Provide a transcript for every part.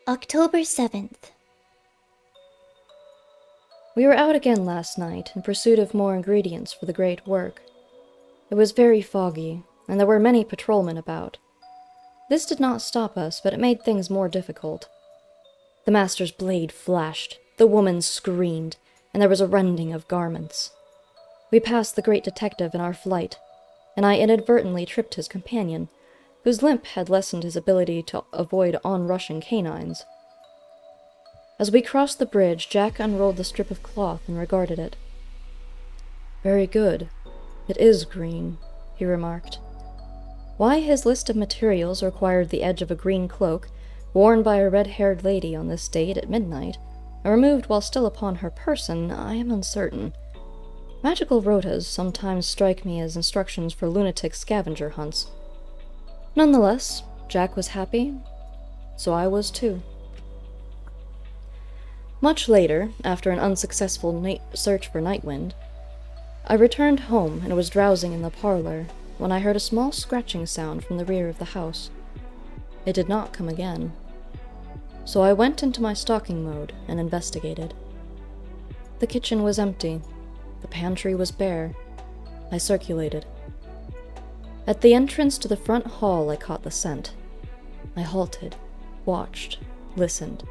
October 7th. We were out again last night in pursuit of more ingredients for the great work. It was very foggy, and there were many patrolmen about. This did not stop us, but it made things more difficult. The master's blade flashed, the woman screamed, and there was a rending of garments. We passed the great detective in our flight, and I inadvertently tripped his companion, whose limp had lessened his ability to avoid onrushing canines. As we crossed the bridge, Jack unrolled the strip of cloth and regarded it. "Very good. It is green," he remarked. Why his list of materials required the edge of a green cloak, worn by a red-haired lady on this date at midnight, and removed while still upon her person, I am uncertain. Magical rotas sometimes strike me as instructions for lunatic scavenger hunts. Nonetheless, Jack was happy, so I was too. Much later, after an unsuccessful search for Nightwind, I returned home and was drowsing in the parlor when I heard a small scratching sound from the rear of the house. It did not come again. So I went into my stalking mode and investigated. The kitchen was empty. The pantry was bare. I circulated. At the entrance to the front hall, I caught the scent. I halted, watched, listened.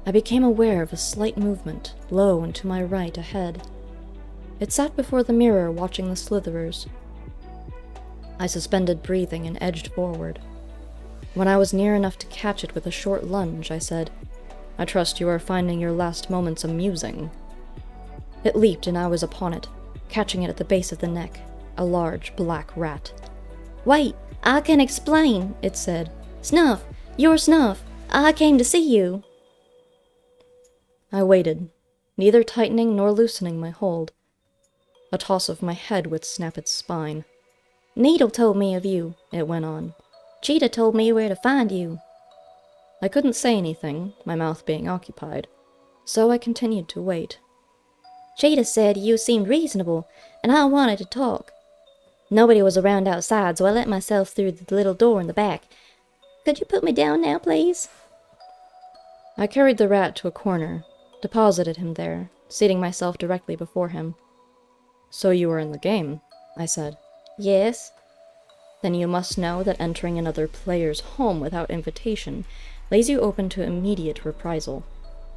I became aware of a slight movement, low and to my right ahead. It sat before the mirror watching the slitherers. I suspended breathing and edged forward. When I was near enough to catch it with a short lunge, I said, "I trust you are finding your last moments amusing." It leaped and I was upon it, catching it at the base of the neck, a large black rat. "Wait, I can explain," it said. "Snuff, you're Snuff. I came to see you." I waited, neither tightening nor loosening my hold. A toss of my head would snap its spine. "Needle told me of you," it went on. "Cheetah told me where to find you." I couldn't say anything, my mouth being occupied, so I continued to wait. "Cheetah said you seemed reasonable, and I wanted to talk. Nobody was around outside, so I let myself through the little door in the back. Could you put me down now, please?" I carried the rat to a corner, deposited him there, seating myself directly before him. "So you are in the game," I said. "Yes." "Then you must know that entering another player's home without invitation lays you open to immediate reprisal."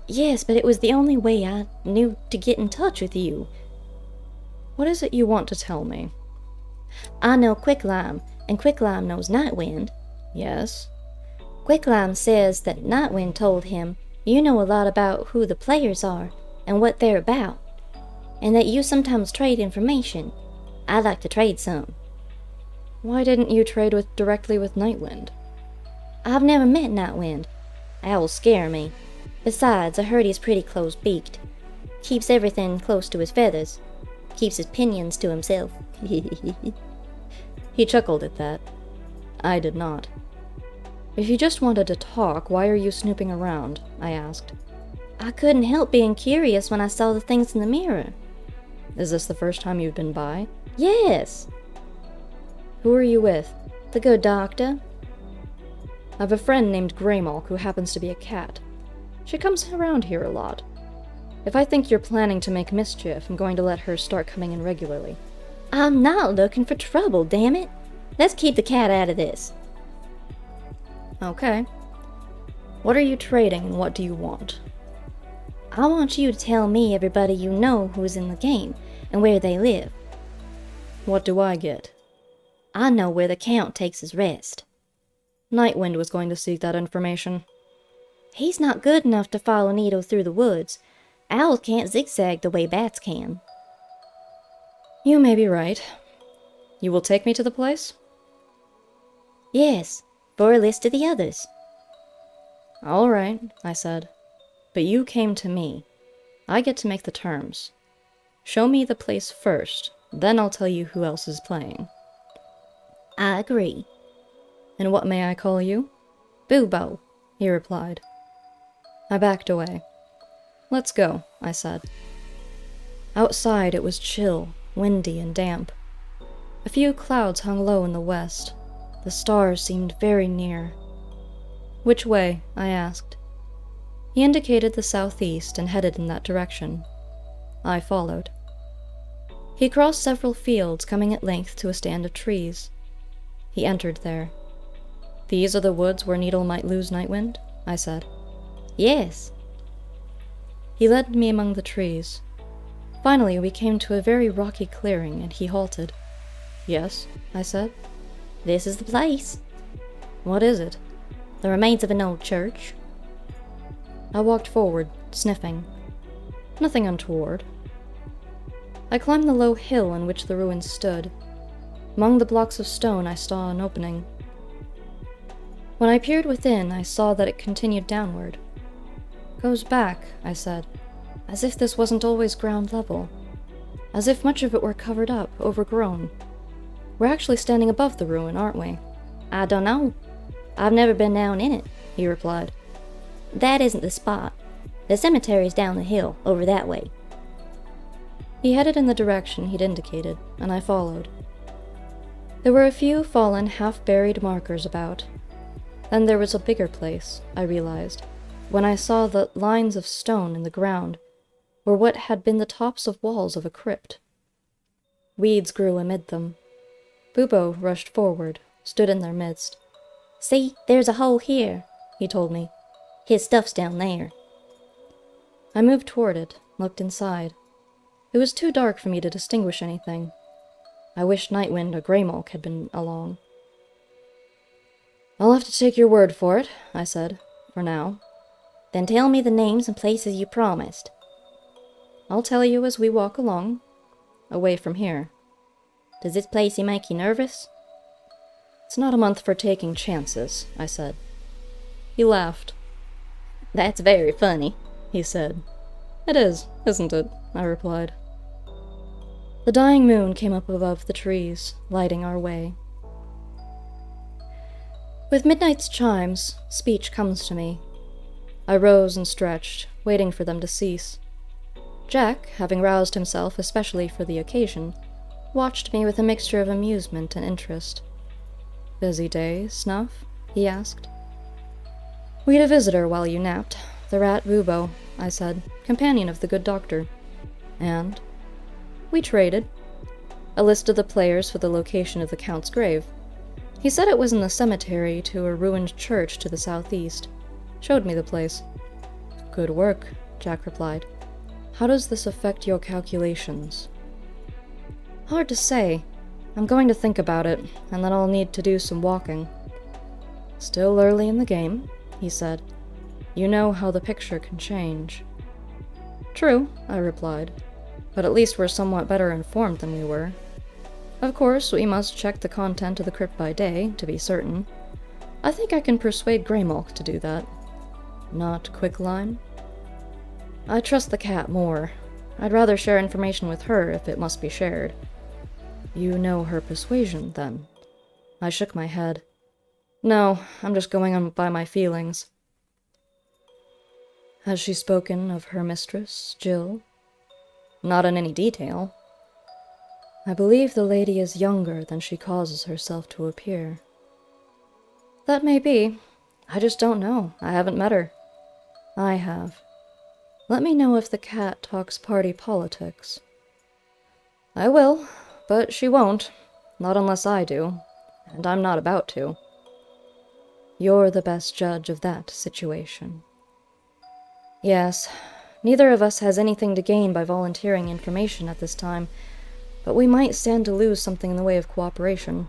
"Yes, but it was the only way I knew to get in touch with you." "What is it you want to tell me?" "I know Quicklime, and Quicklime knows Nightwind." "Yes?" "Quicklime says that Nightwind told him you know a lot about who the players are and what they're about, and that you sometimes trade information. I'd like to trade some." "Why didn't you trade directly with Nightwind?" "I've never met Nightwind. Owls scare me. Besides, I heard he's pretty close-beaked. Keeps everything close to his feathers. Keeps his pinions to himself." He chuckled at that. I did not. "If you just wanted to talk, why are you snooping around?" I asked. "I couldn't help being curious when I saw the things in the mirror." "Is this the first time you've been by?" "Yes." "Who are you with?" "The good doctor." "I've a friend named Greymalk who happens to be a cat. She comes around here a lot. If I think you're planning to make mischief, I'm going to let her start coming in regularly." "I'm not looking for trouble, damn it. Let's keep the cat out of this." "Okay. What are you trading and what do you want?" "I want you to tell me everybody you know who's in the game and where they live." "What do I get?" "I know where the Count takes his rest." Nightwind was going to seek that information. "He's not good enough to follow Needle through the woods. Owls can't zigzag the way bats can." "You may be right. You will take me to the place?" "Yes, for a list of the others." "All right," I said. "But you came to me. I get to make the terms. Show me the place first, then I'll tell you who else is playing." "I agree." "And what may I call you?" "Bubo," he replied. I backed away. "Let's go," I said. Outside it was chill, windy, and damp. A few clouds hung low in the west. The stars seemed very near. Which way? I asked. He indicated the southeast and headed in that direction. I followed. He crossed several fields, coming at length to a stand of trees. He entered there. These are the woods where Needle might lose Nightwind? I said. Yes. He led me among the trees. Finally, we came to a very rocky clearing, and he halted. Yes, I said. This is the place. What is it? The remains of an old church. I walked forward, sniffing. Nothing untoward. I climbed the low hill on which the ruins stood. Among the blocks of stone I saw an opening. When I peered within, I saw that it continued downward. Goes back, I said, as if this wasn't always ground level. As if much of it were covered up, overgrown. We're actually standing above the ruin, aren't we? I don't know. I've never been down in it, he replied. That isn't the spot. The cemetery's down the hill, over that way. He headed in the direction he'd indicated, and I followed. There were a few fallen, half-buried markers about. Then there was a bigger place, I realized, when I saw the lines of stone in the ground were what had been the tops of walls of a crypt. Weeds grew amid them. Bubo rushed forward, stood in their midst. See, there's a hole here, he told me. His stuff's down there. I moved toward it, looked inside. It was too dark for me to distinguish anything. I wished Nightwind or Greymulk had been along. I'll have to take your word for it, I said, for now. Then tell me the names and places you promised. I'll tell you as we walk along, away from here. Does this place make you nervous? It's not a month for taking chances, I said. He laughed. That's very funny, he said. It is, isn't it? I replied. The dying moon came up above the trees, lighting our way. With midnight's chimes, speech comes to me. I rose and stretched, waiting for them to cease. Jack, having roused himself especially for the occasion, watched me with a mixture of amusement and interest. Busy day, Snuff? He asked. We had a visitor while you napped, the rat Bubo, I said, companion of the good doctor. And? We traded. A list of the players for the location of the Count's grave. He said it was in the cemetery to a ruined church to the southeast. Showed me the place. Good work, Jack replied. How does this affect your calculations? Hard to say. I'm going to think about it, and then I'll need to do some walking. Still early in the game, he said. You know how the picture can change. True, I replied, but at least we're somewhat better informed than we were. Of course, we must check the content of the crypt by day, to be certain. I think I can persuade Greymulk to do that. Not Quicklime? I trust the cat more. I'd rather share information with her if it must be shared. You know her persuasion, then? I shook my head. No, I'm just going on by my feelings. Has she spoken of her mistress, Jill? Not in any detail. I believe the lady is younger than she causes herself to appear. That may be. I just don't know. I haven't met her. I have. Let me know if the cat talks party politics. I will, but she won't. Not unless I do. And I'm not about to. You're the best judge of that situation. Yes, neither of us has anything to gain by volunteering information at this time, but we might stand to lose something in the way of cooperation.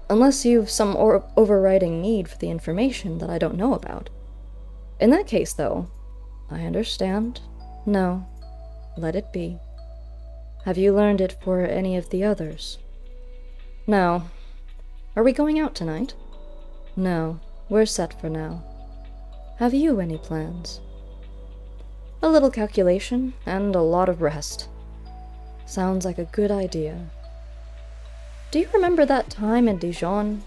Unless you've some overriding need for the information that I don't know about. In that case, though, I understand. No, let it be. Have you learned it for any of the others? No. Are we going out tonight? No, we're set for now. Have you any plans? A little calculation and a lot of rest. Sounds like a good idea. Do you remember that time in Dijon,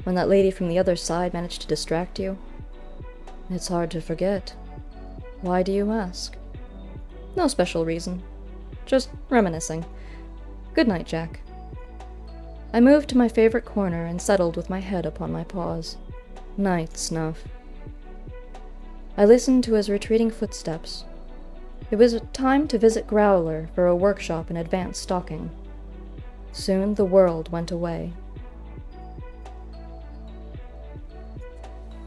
when that lady from the other side managed to distract you? It's hard to forget. Why do you ask? No special reason. Just reminiscing. Good night, Jack. I moved to my favorite corner and settled with my head upon my paws. Night, Snuff. I listened to his retreating footsteps. It was time to visit Growler for a workshop in advanced stalking. Soon the world went away.